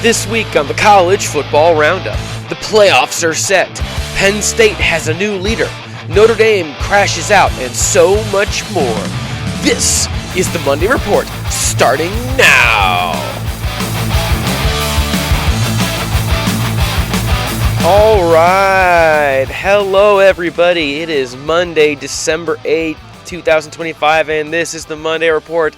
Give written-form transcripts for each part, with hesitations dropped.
This week on the College Football Roundup, the playoffs are set. Penn State has a new leader. Notre Dame crashes out, and so much more. This is the Monday Report, starting now. All right. Hello, everybody. It is Monday, December 8th, 2025, and this is the Monday Report.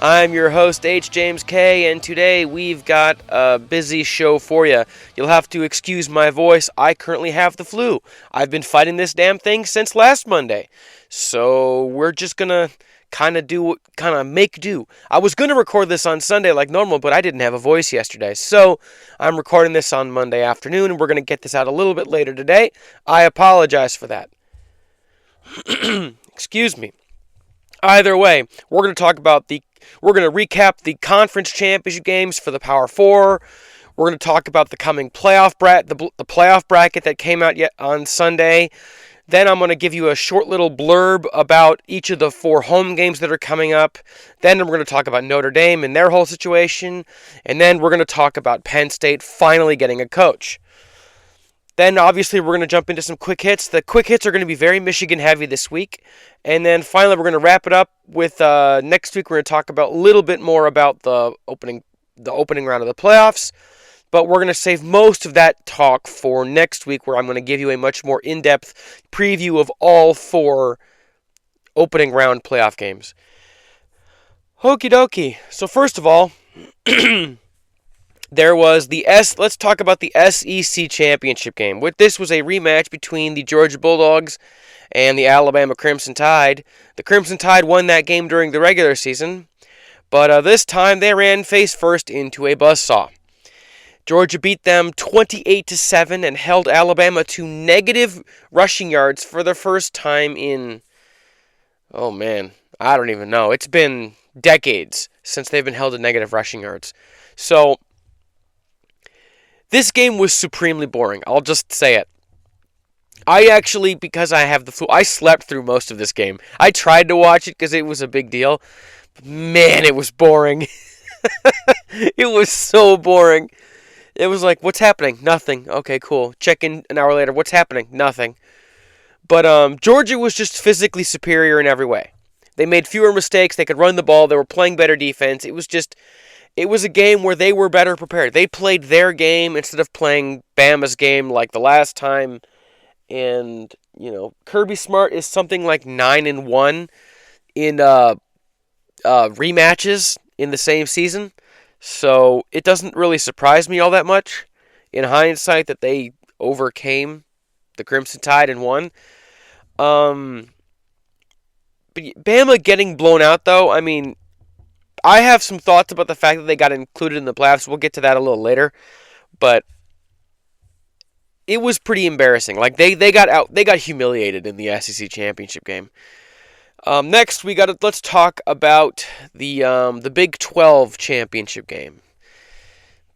I'm your host, H. James K., and today we've got a busy show for you. You'll have to excuse my voice. I currently have the flu. I've been fighting this damn thing since last Monday. So we're just going to kind of make do. I was going to record this on Sunday like normal, but I didn't have a voice yesterday. So I'm recording this on Monday afternoon, and we're going to get this out a little bit later today. I apologize for that. Excuse me. Either way, we're going to recap the conference championship games for the Power Four. We're going to talk about the coming playoff bracket that came out yet on Sunday. Then I'm going to give you a short little blurb about each of the 4 home games that are coming up. Then we're going to talk about Notre Dame and their whole situation. And then we're going to talk about Penn State finally getting a coach. Then, obviously, we're going to jump into some quick hits. The quick hits are going to be very Michigan-heavy this week. And then, finally, we're going to wrap it up with next week. We're going to talk about a little bit more about the opening round of the playoffs. But we're going to save most of that talk for next week, where I'm going to give you a much more in-depth preview of all 4 opening round playoff games. Okie dokie. So, first of all... There was let's talk about the SEC championship game. This was a rematch between the Georgia Bulldogs and the Alabama Crimson Tide. The Crimson Tide won that game during the regular season, but this time they ran face first into a buzzsaw. Georgia beat them 28-7 and held Alabama to negative rushing yards for the first time in, oh man, I don't even know. It's been decades since they've been held to negative rushing yards. So, this game was supremely boring. I'll just say it. Because I have the flu, I slept through most of this game. I tried to watch it because it was a big deal. But man, it was boring. It was so boring. It was like, what's happening? Nothing. Okay, cool. Check in an hour later. What's happening? Nothing. But Georgia was just physically superior in every way. They made fewer mistakes. They could run the ball. They were playing better defense. It was a game where they were better prepared. They played their game instead of playing Bama's game like the last time. And, Kirby Smart is something like 9-1 in rematches in the same season. So it doesn't really surprise me all that much in hindsight that they overcame the Crimson Tide and won. But Bama getting blown out, though, I have some thoughts about the fact that they got included in the playoffs. We'll get to that a little later. But it was pretty embarrassing. Like they got humiliated in the SEC championship game. Next, let's talk about the Big 12 championship game.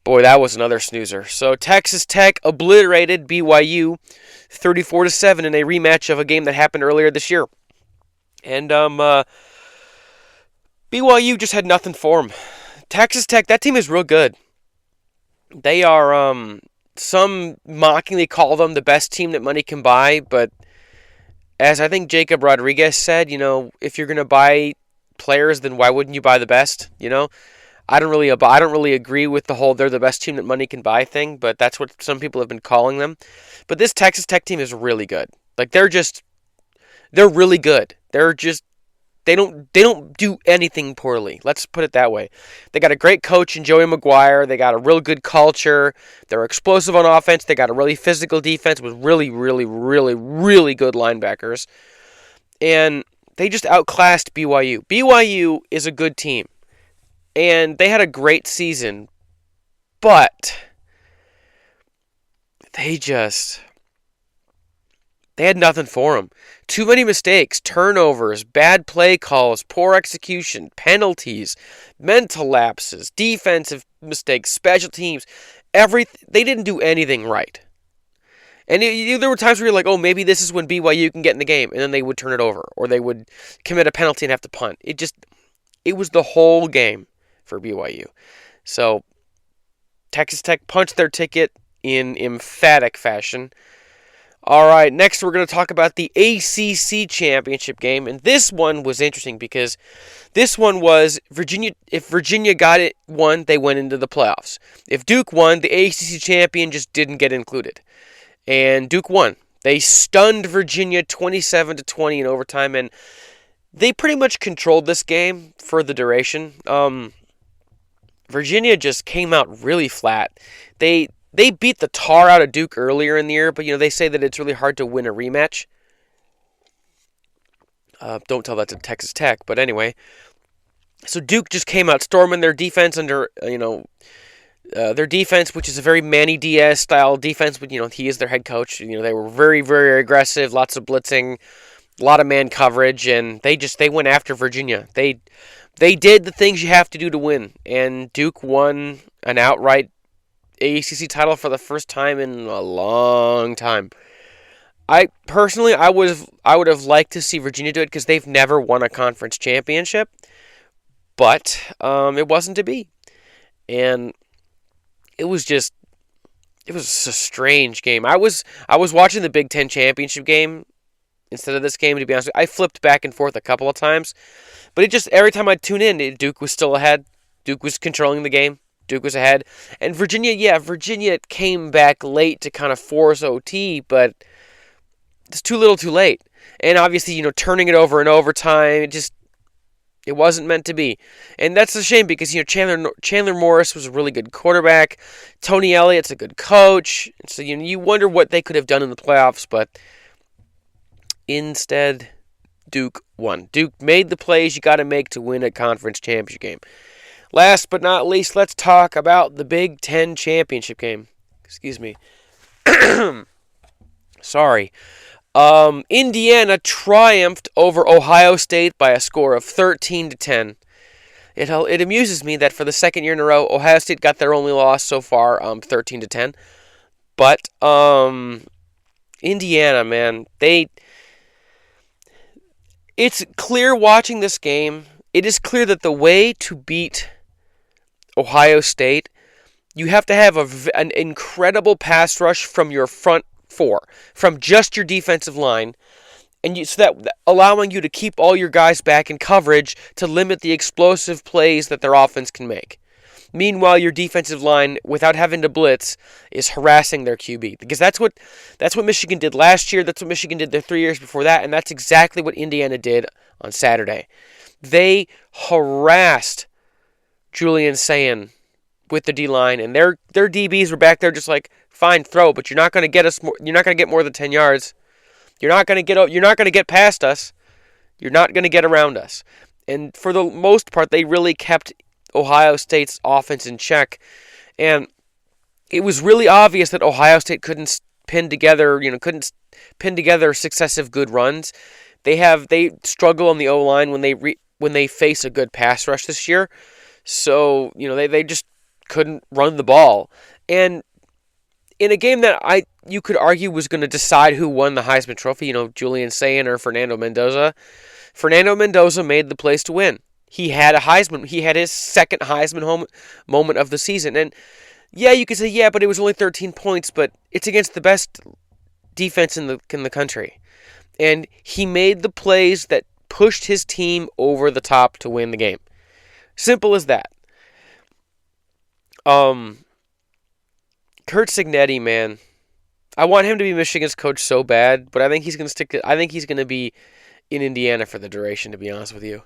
Boy, that was another snoozer. So Texas Tech obliterated BYU 34-7 in a rematch of a game that happened earlier this year. And BYU just had nothing for them. Texas Tech, that team is real good. They are, some mockingly call them the best team that money can buy, but as I think Jacob Rodriguez said, if you're going to buy players, then why wouldn't you buy the best, I don't really agree with the whole they're the best team that money can buy thing, but that's what some people have been calling them. But this Texas Tech team is really good. Like, they're really good. They don't do anything poorly. Let's put it that way. They got a great coach in Joey McGuire. They got a real good culture. They're explosive on offense. They got a really physical defense with really, really, really, really good linebackers. And they just outclassed BYU. BYU is a good team. And they had a great season. But they had nothing for them. Too many mistakes, turnovers, bad play calls, poor execution, penalties, mental lapses, defensive mistakes, special teams. They didn't do anything right. And there were times where you're like, oh, maybe this is when BYU can get in the game. And then they would turn it over. Or they would commit a penalty and have to punt. It was the whole game for BYU. So Texas Tech punched their ticket in emphatic fashion. All right, next we're going to talk about the ACC championship game, and this one was interesting because this one was Virginia. If Virginia won, they went into the playoffs. If Duke won, the ACC champion just didn't get included, and Duke won. They stunned Virginia 27-20 in overtime, and they pretty much controlled this game for the duration. Virginia just came out really flat. They beat the tar out of Duke earlier in the year, but they say that it's really hard to win a rematch. Don't tell that to Texas Tech, but anyway. So Duke just came out storming their defense under, their defense, which is a very Manny Diaz style defense, but he is their head coach. They were very, very aggressive, lots of blitzing, a lot of man coverage, and they went after Virginia. They did the things you have to do to win, and Duke won an outright ACC title for the first time in a long time. I would have liked to see Virginia do it because they've never won a conference championship, but it wasn't to be, and it was a strange game. I was watching the Big Ten championship game instead of this game, to be honest with you. I flipped back and forth a couple of times, but every time I tune in, Duke was still ahead. Duke was controlling the game. Duke was ahead. And Virginia came back late to kind of force OT, but it's too little too late. And obviously, turning it over in overtime, it wasn't meant to be. And that's a shame because, Chandler Morris was a really good quarterback. Tony Elliott's a good coach. And so, you wonder what they could have done in the playoffs, but instead, Duke won. Duke made the plays you got to make to win a conference championship game. Last but not least, let's talk about the Big Ten championship game. Excuse me. Sorry. Indiana triumphed over Ohio State by a score of 13-10. It amuses me that for the second year in a row, Ohio State got their only loss so far, 13-10. But Indiana, man, it's clear watching this game. It is clear that the way to beat Ohio State, you have to have an incredible pass rush from your front four, from just your defensive line, and so that allowing you to keep all your guys back in coverage to limit the explosive plays that their offense can make. Meanwhile, your defensive line, without having to blitz, is harassing their QB. Because that's what Michigan did last year, that's what Michigan did the 3 years before that, and that's exactly what Indiana did on Saturday. They harassed Julian Sayin with the D-line, and their DBs were back there just like, fine, throw, but you're not going to get more than 10 yards. You're not going to get past us. You're not going to get around us. And for the most part, they really kept Ohio State's offense in check, and it was really obvious that Ohio State couldn't pin together successive good runs. They struggle on the O-line when they face a good pass rush this year. So, they just couldn't run the ball. And in a game that you could argue was going to decide who won the Heisman Trophy, Julian Sayin or Fernando Mendoza, Fernando Mendoza made the plays to win. He had a Heisman. He had his second Heisman moment of the season. And yeah, you could say, but it was only 13 points, but it's against the best defense in the country. And he made the plays that pushed his team over the top to win the game. Simple as that. Kurt Cignetti, man. I want him to be Michigan's coach so bad, but I think he's going to be in Indiana for the duration, to be honest with you.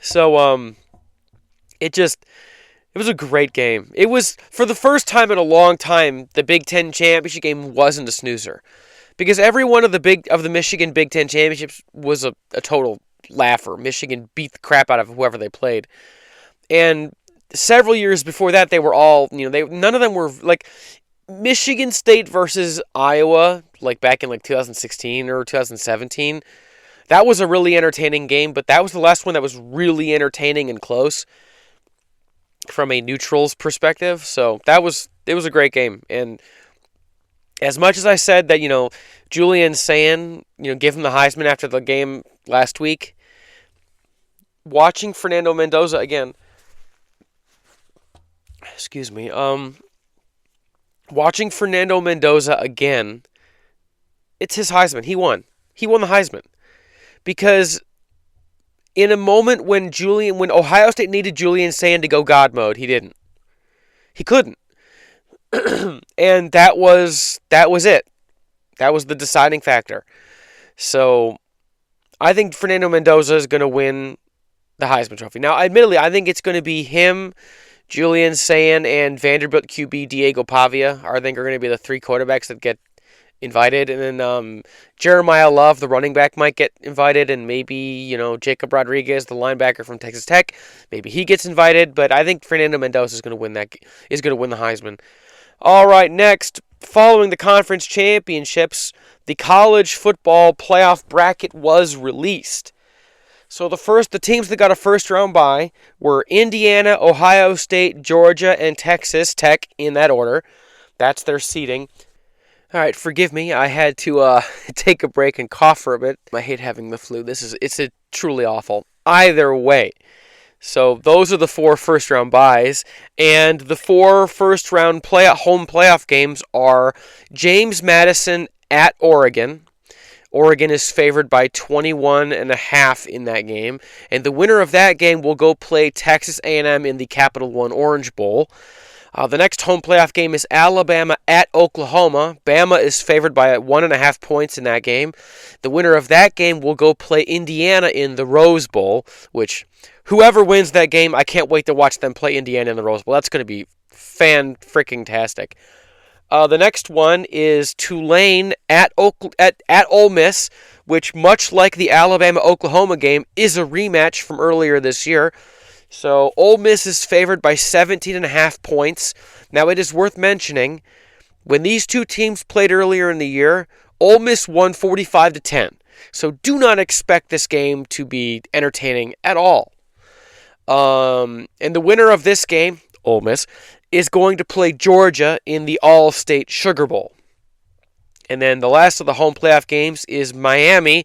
So, it was a great game. It was, for the first time in a long time, the Big Ten championship game wasn't a snoozer. Because every one of the Michigan Big Ten championships was a total laugher. Michigan beat the crap out of whoever they played. And several years before that, they were all, none of them were, like, Michigan State versus Iowa, like back in 2016 or 2017. That was a really entertaining game, but that was the last one that was really entertaining and close from a neutral's perspective. So it was a great game. And as much as I said that, Julian Sayin, give him the Heisman after the game last week, watching Fernando Mendoza again, excuse me. Watching Fernando Mendoza again, it's his Heisman. He won. He won the Heisman because in a moment when Ohio State needed Julian Sand to go God mode, he didn't. He couldn't. And that was it. That was the deciding factor. So I think Fernando Mendoza is going to win the Heisman Trophy. Now, admittedly, I think it's going to be him, Julian Sand, and Vanderbilt QB Diego Pavia. I think are going to be the three quarterbacks that get invited. And then Jeremiah Love, the running back, might get invited. And maybe, Jacob Rodriguez, the linebacker from Texas Tech, maybe he gets invited. But I think Fernando Mendoza is going to win the Heisman. All right, next, following the conference championships, the college football playoff bracket was released. So the teams that got a first-round bye were Indiana, Ohio State, Georgia, and Texas Tech in that order. That's their seeding. All right, forgive me. I had to take a break and cough for a bit. I hate having the flu. It's truly awful. Either way. So those are the 4 first-round byes, and the 4 first-round home playoff games are James Madison at Oregon. Oregon is favored by 21.5 in that game, and the winner of that game will go play Texas A&M in the Capital One Orange Bowl. The next home playoff game is Alabama at Oklahoma. Bama is favored by 1.5 points in that game. The winner of that game will go play Indiana in the Rose Bowl, which whoever wins that game, I can't wait to watch them play Indiana in the Rose Bowl. That's going to be fan-freaking-tastic. The next one is Tulane at Ole Miss, which, much like the Alabama-Oklahoma game, is a rematch from earlier this year. So Ole Miss is favored by 17.5 points. Now, it is worth mentioning, when these two teams played earlier in the year, Ole Miss won 45-10. So do not expect this game to be entertaining at all. And the winner of this game, Ole Miss, is going to play Georgia in the All-State Sugar Bowl. And then the last of the home playoff games is Miami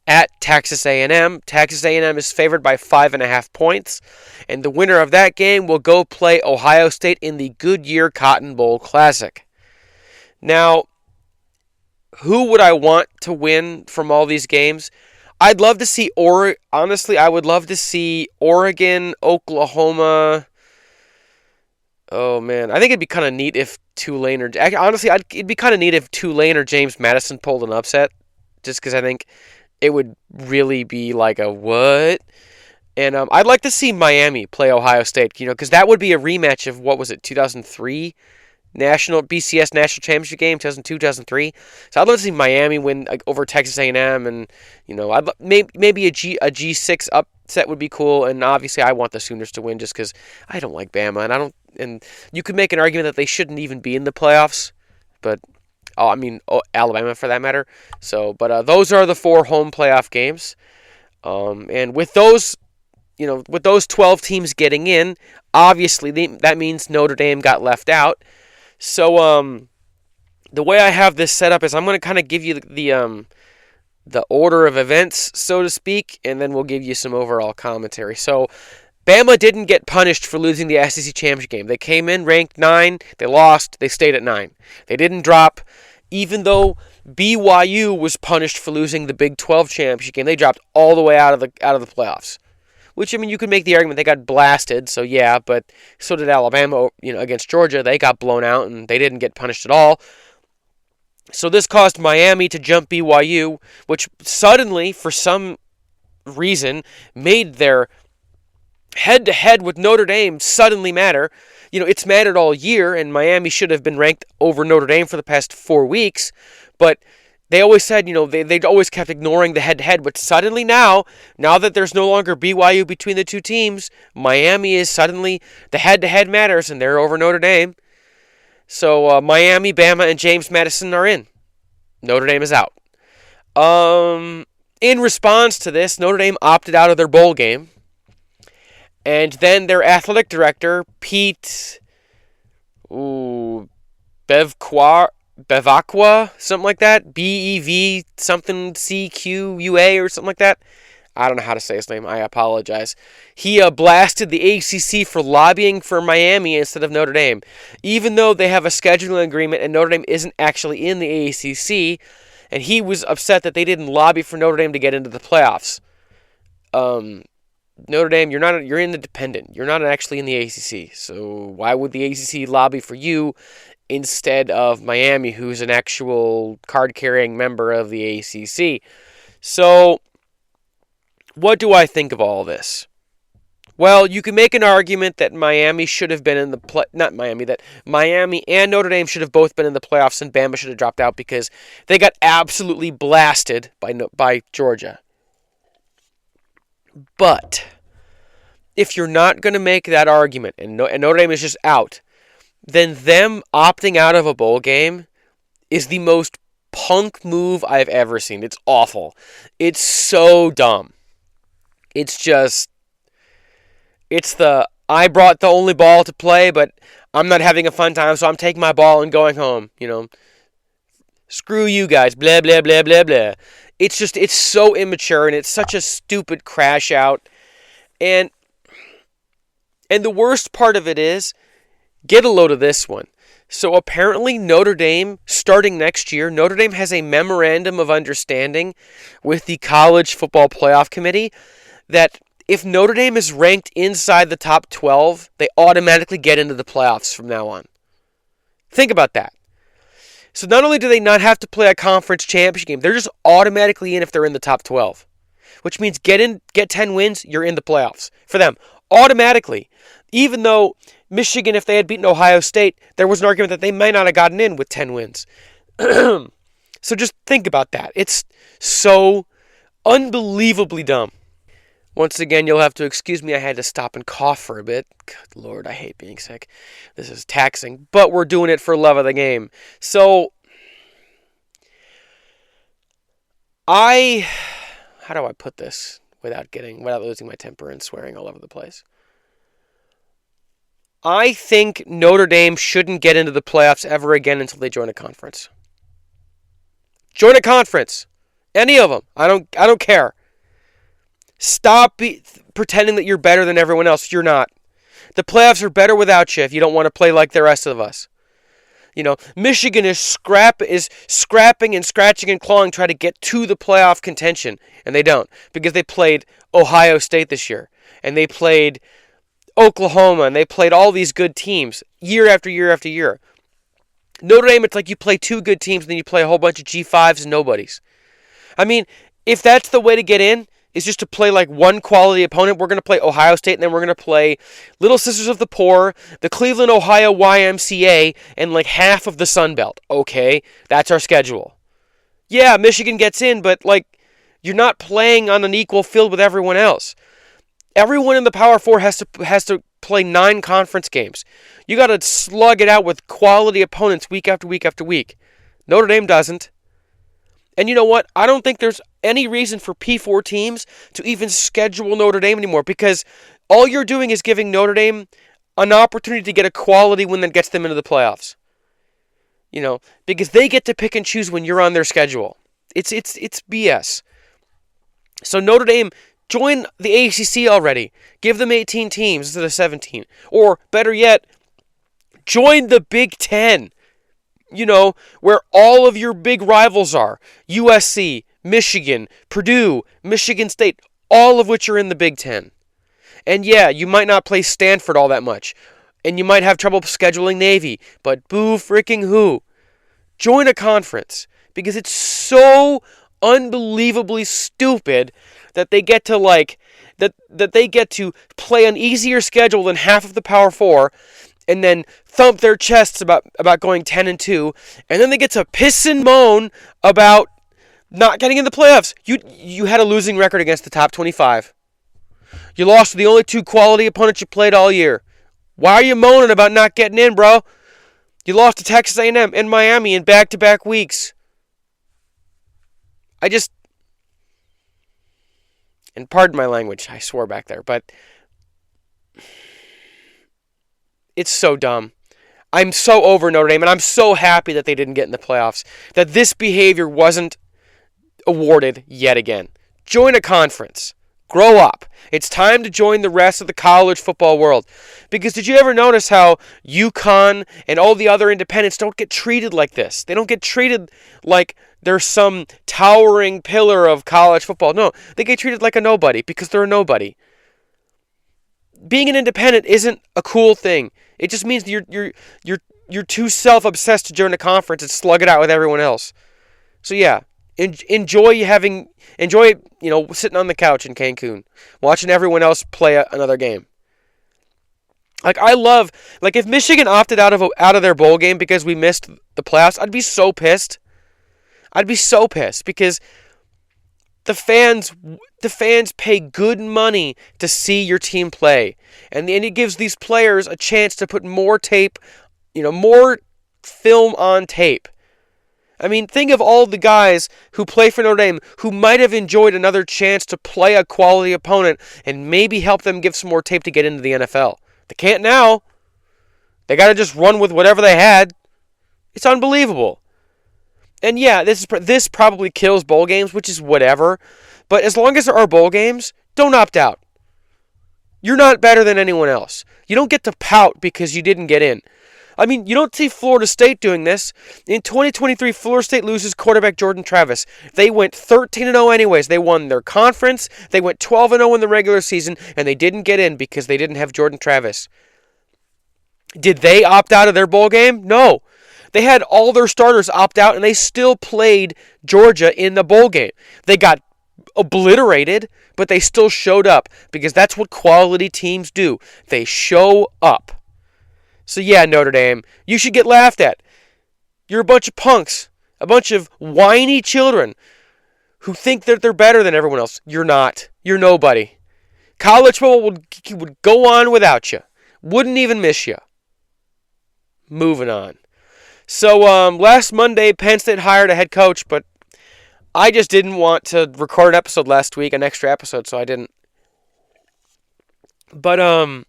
at Texas A&M. Texas A&M is favored by 5.5 points. And the winner of that game will go play Ohio State in the Goodyear Cotton Bowl Classic. Now, who would I want to win from all these games? I'd love to see honestly, I would love to see Oregon, Oklahoma. Oh, man. I think it'd be kind of neat if Tulane or... Honestly, it'd be kind of neat if Tulane or James Madison pulled an upset. Just because I think it would really be like a what? And I'd like to see Miami play Ohio State, because that would be a rematch of, 2003 BCS National Championship game, 2002, 2003. So I'd love to see Miami win over Texas A&M, and, maybe a G6 upset would be cool. And obviously I want the Sooners to win just because I don't like Bama, and you could make an argument that they shouldn't even be in the playoffs, but Alabama for that matter. So, but those are the 4 home playoff games, and with those 12 teams getting in, obviously that means Notre Dame got left out. So, the way I have this set up is I'm going to kind of give you the order of events, so to speak, and then we'll give you some overall commentary. So, Bama didn't get punished for losing the SEC championship game. They came in ranked 9, they lost, they stayed at 9. They didn't drop, even though BYU was punished for losing the Big 12 championship game. They dropped all the way out of the playoffs. Which, you could make the argument they got blasted, so yeah, but so did Alabama, against Georgia. They got blown out, and they didn't get punished at all. So this caused Miami to jump BYU, which suddenly, for some reason, made their head-to-head with Notre Dame suddenly matter. It's mattered all year, and Miami should have been ranked over Notre Dame for the past 4 weeks, but they always said, they'd always kept ignoring the head-to-head, but suddenly now that there's no longer BYU between the two teams, Miami is suddenly, the head-to-head matters, and they're over Notre Dame. So Miami, Bama, and James Madison are in. Notre Dame is out. In response to this, Notre Dame opted out of their bowl game. And then their athletic director, Pete Bevacqua, something like that, BEV something CQUA or something like that. I don't know how to say his name. I apologize. He blasted the ACC for lobbying for Miami instead of Notre Dame. Even though they have a scheduling agreement and Notre Dame isn't actually in the ACC, and he was upset that they didn't lobby for Notre Dame to get into the playoffs. Notre Dame, you're independent. You're not actually in the ACC. So why would the ACC lobby for you instead of Miami, who's an actual card-carrying member of the ACC? So what do I think of all this? Well, you can make an argument that Miami should have been in the that Miami and Notre Dame should have both been in the playoffs, and Bama should have dropped out because they got absolutely blasted by Georgia. But if you're not going to make that argument and Notre Dame is just out, then them opting out of a bowl game is the most punk move I've ever seen. It's awful. It's so dumb. It's the I brought the only ball to play, but I'm not having a fun time, so I'm taking my ball and going home. Screw you guys. Blah, blah, blah, blah, blah. It's so immature, and it's such a stupid crash out. And the worst part of it is, get a load of this one. So apparently Notre Dame, starting next year, Notre Dame has a memorandum of understanding with the College Football Playoff Committee that if Notre Dame is ranked inside the top 12, they automatically get into the playoffs from now on. Think about that. So not only do they not have to play a conference championship game, they're just automatically in if they're in the top 12. Which means get 10 wins, you're in the playoffs. For them, automatically. Even though Michigan, if they had beaten Ohio State, there was an argument that they might not have gotten in with 10 wins. So just think about that. It's so unbelievably dumb. Once again, you'll have to excuse me. I had to stop and cough for a bit. Good Lord, I hate being sick. This is taxing. But we're doing it for love of the game. So, how do I put this without losing my temper and swearing all over the place? I think Notre Dame shouldn't get into the playoffs ever again until they join a conference. Join a conference. Any of them. I don't care. Stop pretending that you're better than everyone else. You're not. The playoffs are better without you if you don't want to play like the rest of us. Michigan is scrapping and scratching and clawing trying to get to the playoff contention, and they don't because they played Ohio State this year, and they played Oklahoma, and they played all these good teams year after year after year. Notre Dame, it's like you play two good teams, and then you play a whole bunch of G5s and nobodies. I mean, if that's the way to get in, is just to play like one quality opponent. We're going to play Ohio State, and then we're going to play Little Sisters of the Poor, the Cleveland, Ohio YMCA, and like half of the Sun Belt. Okay, that's our schedule. Yeah, Michigan gets in, but like you're not playing on an equal field with everyone else. Everyone in the Power Four has to play 9 conference games. You got to slug it out with quality opponents week after week after week. Notre Dame doesn't. And you know what? I don't think there's any reason for P4 teams to even schedule Notre Dame anymore because all you're doing is giving Notre Dame an opportunity to get a quality win that gets them into the playoffs. Because they get to pick and choose when you're on their schedule. It's BS. So Notre Dame, join the ACC already. Give them 18 teams instead of 17. Or better yet, join the Big Ten. Where all of your big rivals are. USC, Michigan, Purdue, Michigan State, all of which are in the Big Ten. And yeah, you might not play Stanford all that much. And you might have trouble scheduling Navy. But boo freaking who? Join a conference. Because it's so unbelievably stupid that they get to that they get to play an easier schedule than half of the Power Four and then thump their chests about going 10-2, and then they get to piss and moan about not getting in the playoffs. You had a losing record against the top 25. You lost to the only 2 quality opponents you played all year. Why are you moaning about not getting in, bro? You lost to Texas A&M and Miami in back-to-back weeks. And pardon my language, I swore back there, but it's so dumb. I'm so over Notre Dame, and I'm so happy that they didn't get in the playoffs, that this behavior wasn't awarded yet again. Join a conference. Grow up. It's time to join the rest of the college football world. Because did you ever notice how UConn and all the other independents don't get treated like this? They don't get treated like they're some towering pillar of college football. No, they get treated like a nobody because they're a nobody. Being an independent isn't a cool thing. It just means you're too self-obsessed to join a conference and slug it out with everyone else. So yeah, enjoy sitting on the couch in Cancun, watching everyone else play another game. If Michigan opted out of their bowl game because we missed the playoffs, I'd be so pissed. I'd be so pissed because the fans pay good money to see your team play, and it gives these players a chance to put more tape, more film on tape. I mean, think of all the guys who play for Notre Dame who might have enjoyed another chance to play a quality opponent and maybe help them give some more tape to get into the NFL. They can't now. They got to just run with whatever they had. It's unbelievable. And yeah, this probably kills bowl games, which is whatever. But as long as there are bowl games, don't opt out. You're not better than anyone else. You don't get to pout because you didn't get in. I mean, you don't see Florida State doing this. In 2023, Florida State loses quarterback Jordan Travis. They went 13-0 anyways. They won their conference. They went 12-0 in the regular season, and they didn't get in because they didn't have Jordan Travis. Did they opt out of their bowl game? No. They had all their starters opt out, and they still played Georgia in the bowl game. They got obliterated, but they still showed up because that's what quality teams do. They show up. So yeah, Notre Dame, you should get laughed at. You're a bunch of punks, a bunch of whiny children who think that they're better than everyone else. You're not. You're nobody. College football would go on without you. Wouldn't even miss you. Moving on. So last Monday, Penn State hired a head coach, but I just didn't want to record an episode last week, an extra episode, so I didn't. But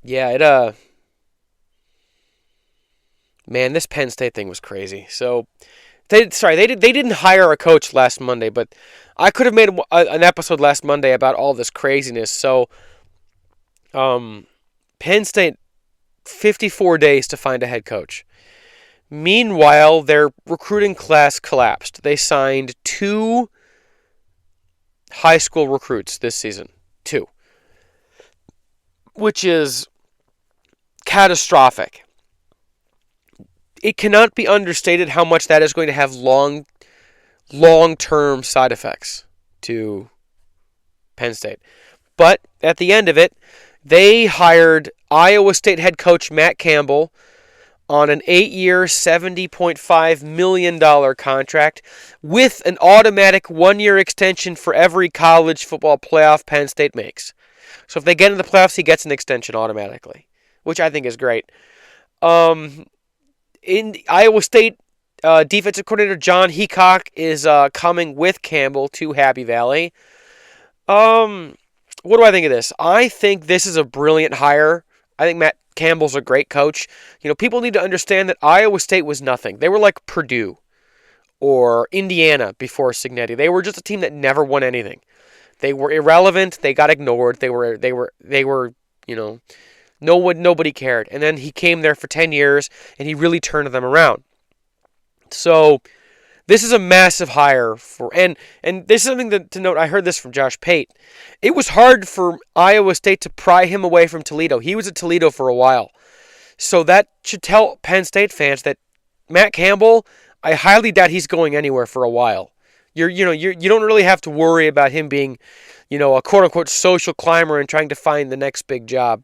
yeah, man, this Penn State thing was crazy. So, they didn't hire a coach last Monday, but I could have made an episode last Monday about all this craziness. So, Penn State, 54 days to find a head coach. Meanwhile, their recruiting class collapsed. They signed 2 high school recruits this season. 2. Which is catastrophic. It cannot be understated how much that is going to have long-term side effects to Penn State. But at the end of it, they hired Iowa State head coach Matt Campbell on an 8-year, $70.5 million contract with an automatic 1-year extension for every college football playoff Penn State makes. So if they get in the playoffs, he gets an extension automatically, which I think is great. In Iowa State, defensive coordinator John Heacock is coming with Campbell to Happy Valley. What do I think of this? I think this is a brilliant hire. I think Matt Campbell's a great coach. People need to understand that Iowa State was nothing. They were like Purdue or Indiana before Cignetti. They were just a team that never won anything. They were irrelevant. They got ignored. Nobody cared. And then he came there for 10 years, and he really turned them around. So this is a massive hire and this is something to note. I heard this from Josh Pate. It was hard for Iowa State to pry him away from Toledo. He was at Toledo for a while. So that should tell Penn State fans that Matt Campbell, I highly doubt he's going anywhere for a while. You don't really have to worry about him being, a quote-unquote social climber and trying to find the next big job.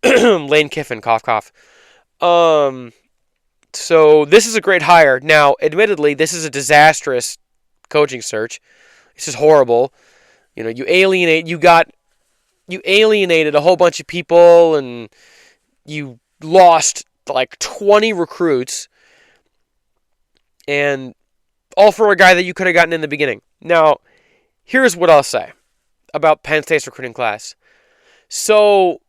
Lane Kiffin, cough, cough. So this is a great hire. Now, admittedly, this is a disastrous coaching search. This is horrible. You alienated a whole bunch of people, and you lost like 20 recruits, and all for a guy that you could have gotten in the beginning. Now, here's what I'll say about Penn State's recruiting class. So,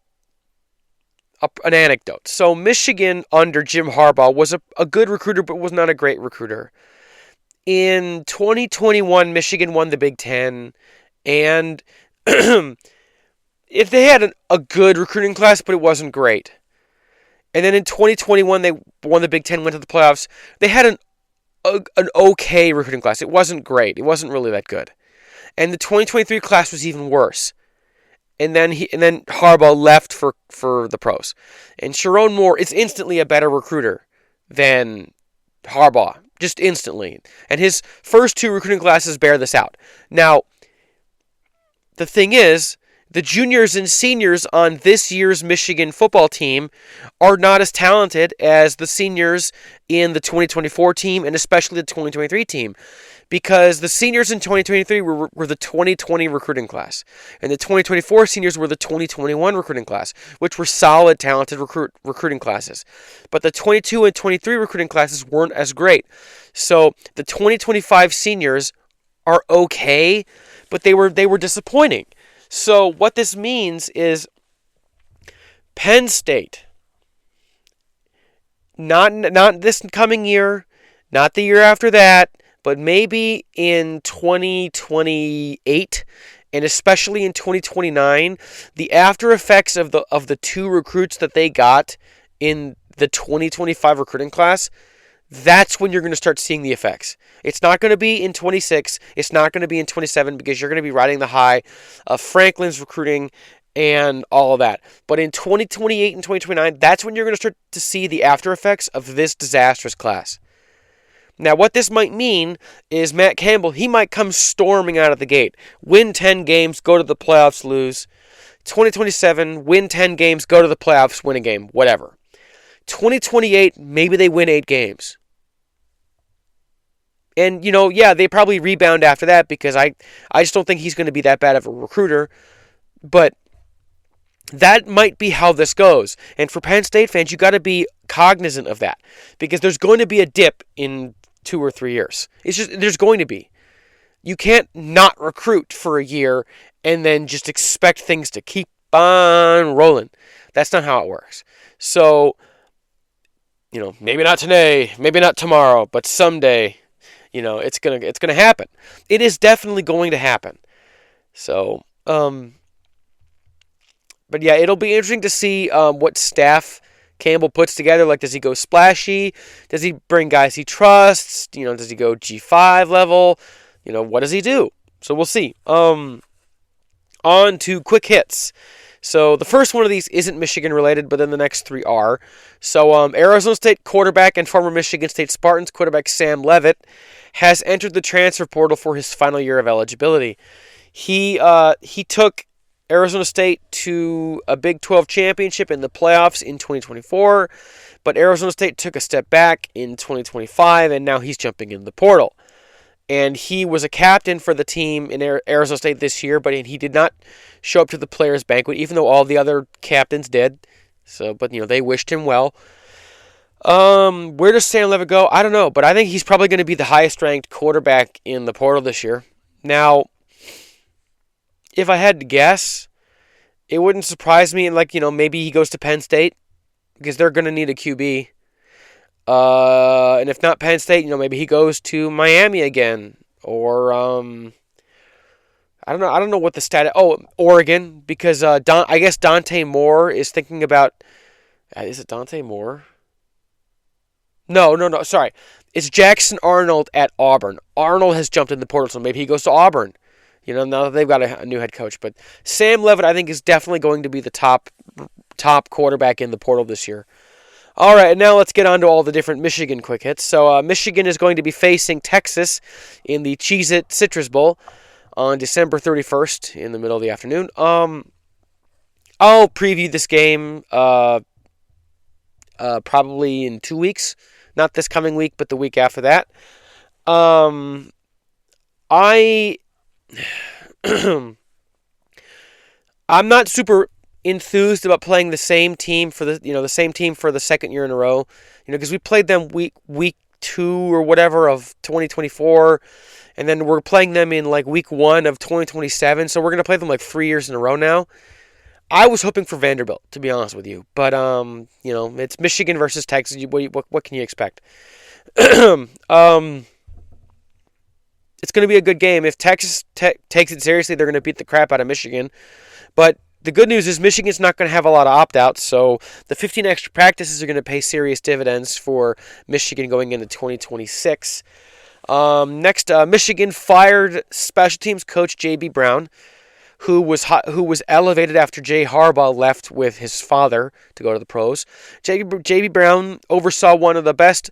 an anecdote. So, Michigan under Jim Harbaugh was a good recruiter, but was not a great recruiter. In 2021, Michigan won the Big Ten, and if they had a good recruiting class, but it wasn't great. And then in 2021, they won the Big Ten, went to the playoffs. They had an okay recruiting class. It wasn't great. It wasn't really that good. And the 2023 class was even worse. And then Harbaugh left for the pros. And Sharon Moore is instantly a better recruiter than Harbaugh. Just instantly. And his first two recruiting classes bear this out. Now, the thing is, the juniors and seniors on this year's Michigan football team are not as talented as the seniors in the 2024 team and especially the 2023 team, because the seniors in 2023 were the 2020 recruiting class, and the 2024 seniors were the 2021 recruiting class, which were solid, talented recruiting classes. But the 22 and 23 recruiting classes weren't as great. So the 2025 seniors are okay, but they were disappointing. So what this means is Penn State, not this coming year, not the year after that, but maybe in 2028 and especially in 2029, the after effects of the two recruits that they got in the 2025 recruiting class, that's when you're going to start seeing the effects. It's not going to be in 26. It's not going to be in 27 because you're going to be riding the high of Franklin's recruiting and all of that. But in 2028 and 2029, that's when you're going to start to see the after effects of this disastrous class. Now, what this might mean is Matt Campbell, he might come storming out of the gate. Win 10 games, go to the playoffs, lose. 2027, win 10 games, go to the playoffs, win a game, whatever. 2028, maybe they win 8 games. And, they probably rebound after that because I just don't think he's going to be that bad of a recruiter. But that might be how this goes. And for Penn State fans, you got to be cognizant of that because there's going to be a dip in 2 or 3 years. There's going to be. You can't not recruit for a year and then just expect things to keep on rolling. That's not how it works. So, maybe not today, maybe not tomorrow, but someday, it's gonna happen. It is definitely going to happen. So, but yeah, it'll be interesting to see what staff Campbell puts together. Like, does he go splashy? Does he bring guys he trusts? Does he go G5 level? What does he do? So we'll see. On to quick hits. So the first one of these isn't Michigan related, but then the next 3 are. So Arizona State quarterback and former Michigan State Spartans quarterback Sam Leavitt has entered the transfer portal for his final year of eligibility. He took Arizona State to a Big 12 championship in the playoffs in 2024, but Arizona State took a step back in 2025, and now he's jumping in the portal. And he was a captain for the team in Arizona State this year, but he did not show up to the players' banquet, even though all the other captains did. So, but they wished him well. Where does Sam Leavitt go? I don't know, but I think he's probably going to be the highest-ranked quarterback in the portal this year. Now, if I had to guess, it wouldn't surprise me. Maybe he goes to Penn State because they're going to need a QB. And if not Penn State, maybe he goes to Miami again, or I don't know what the status. Oh, Oregon, because I guess Dante Moore is thinking about. Is it Dante Moore? No. Sorry, it's Jackson Arnold at Auburn. Arnold has jumped in the portal, so maybe he goes to Auburn. Now that they've got a new head coach, but Sam Leavitt, I think, is definitely going to be the top quarterback in the portal this year. All right, now let's get on to all the different Michigan quick hits. So Michigan is going to be facing Texas in the Cheez-It Citrus Bowl on December 31st in the middle of the afternoon. I'll preview this game probably in 2 weeks. Not this coming week, but the week after that. I'm not super enthused about playing the same team for the same team for the second year in a row, because we played them week 2 or whatever of 2024, and then we're playing them in week 1 of 2027. So we're gonna play them 3 years in a row now. I was hoping for Vanderbilt, to be honest with you, but it's Michigan versus Texas. What can you expect? it's going to be a good game. If Texas takes it seriously, they're going to beat the crap out of Michigan. But the good news is Michigan's not going to have a lot of opt-outs, so the 15 extra practices are going to pay serious dividends for Michigan going into 2026. Next, Michigan fired special teams coach J.B. Brown, who was elevated after Jay Harbaugh left with his father to go to the pros. J.B. Brown oversaw one of the best.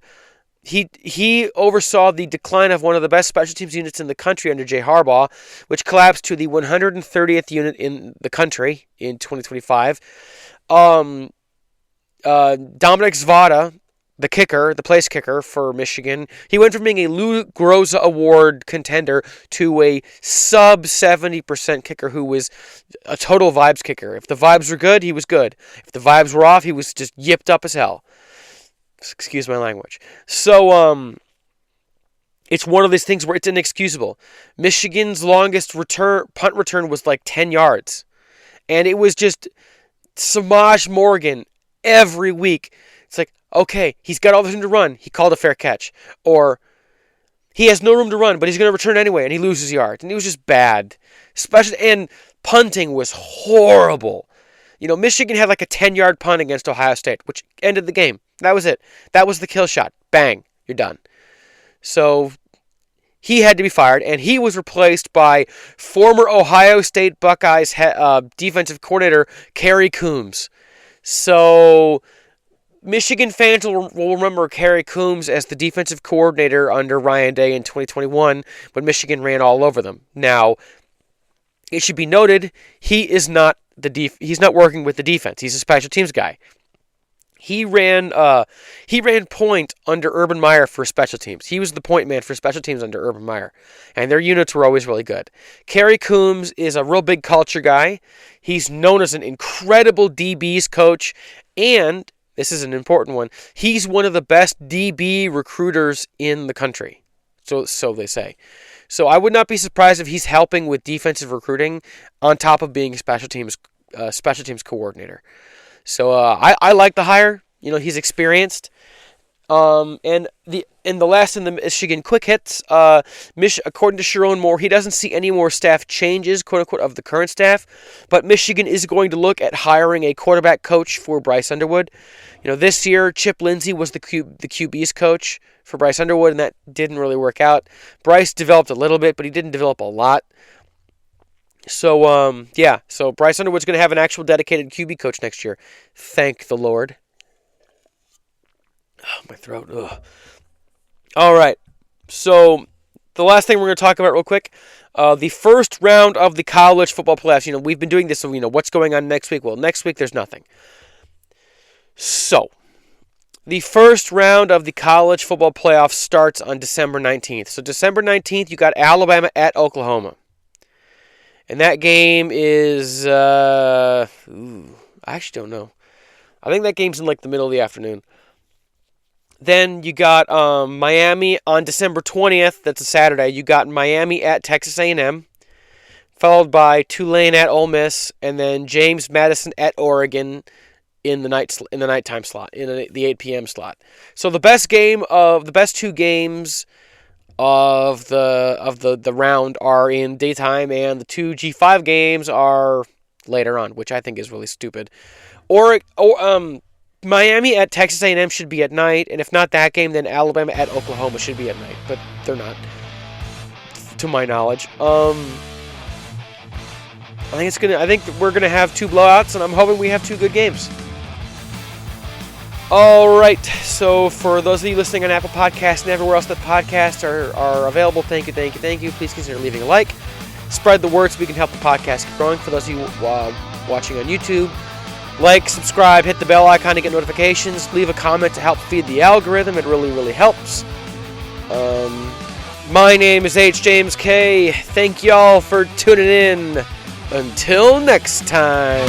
He oversaw the decline of one of the best special teams units in the country under Jay Harbaugh, which collapsed to the 130th unit in the country in 2025. Dominic Zvada, the place kicker for Michigan, he went from being a Lou Groza Award contender to a sub 70% kicker who was a total vibes kicker. If the vibes were good, he was good. If the vibes were off, he was just yipped up as hell. Excuse my language. So, it's one of these things where it's inexcusable. Michigan's longest punt return was like 10 yards. And it was just Samaj Morgan every week. It's like, okay, he's got all the room to run. He called a fair catch. Or he has no room to run, but he's going to return anyway, and he loses yards. And it was just bad. And punting was horrible. Michigan had like a 10-yard punt against Ohio State, which ended the game. That was it. That was the kill shot. Bang. You're done. So he had to be fired, and he was replaced by former Ohio State Buckeyes defensive coordinator Kerry Coombs. So Michigan fans will remember Kerry Coombs as the defensive coordinator under Ryan Day in 2021 when Michigan ran all over them. Now, it should be noted, he's not working with the defense. He's a special teams guy. He ran point under Urban Meyer for special teams. He was the point man for special teams under Urban Meyer, and their units were always really good. Kerry Coombs is a real big culture guy. He's known as an incredible DBs coach, and this is an important one, he's one of the best DB recruiters in the country. So they say. So I would not be surprised if he's helping with defensive recruiting on top of being a special teams coordinator. So I like the hire. He's experienced. And the last in the Michigan quick hits, according to Sharon Moore, he doesn't see any more staff changes, quote unquote, of the current staff. But Michigan is going to look at hiring a quarterback coach for Bryce Underwood. This year Chip Lindsey was the QB's coach for Bryce Underwood, and that didn't really work out. Bryce developed a little bit, but he didn't develop a lot. So, so Bryce Underwood's going to have an actual dedicated QB coach next year. Thank the Lord. Oh, my throat. Ugh. All right. So, the last thing we're going to talk about real quick, the first round of the college football playoffs. We've been doing this, so what's going on next week? Well, next week there's nothing. So, the first round of the college football playoffs starts on December 19th. So, December 19th, you got Alabama at Oklahoma. And that game is, I actually don't know. I think that game's in like the middle of the afternoon. Then you got Miami on December 20th. That's a Saturday. You got Miami at Texas A&M, followed by Tulane at Ole Miss, and then James Madison at Oregon in the nighttime slot, in the 8 p.m. slot. So the best two games of the round are in daytime, and the two G5 games are later on, which I think is really stupid. Miami at Texas A&M should be at night, and if not that game, then Alabama at Oklahoma should be at night, but they're not, to my knowledge. I think we're gonna have two blowouts, and I'm hoping we have two good games. All right, so for those of you listening on Apple Podcasts and everywhere else that podcasts are available, thank you. Please consider leaving a like. Spread the word so we can help the podcast keep growing. For those of you watching on YouTube, like, subscribe, hit the bell icon to get notifications. Leave a comment to help feed the algorithm. It really, really helps. My name is H. James K. Thank y'all for tuning in. Until next time.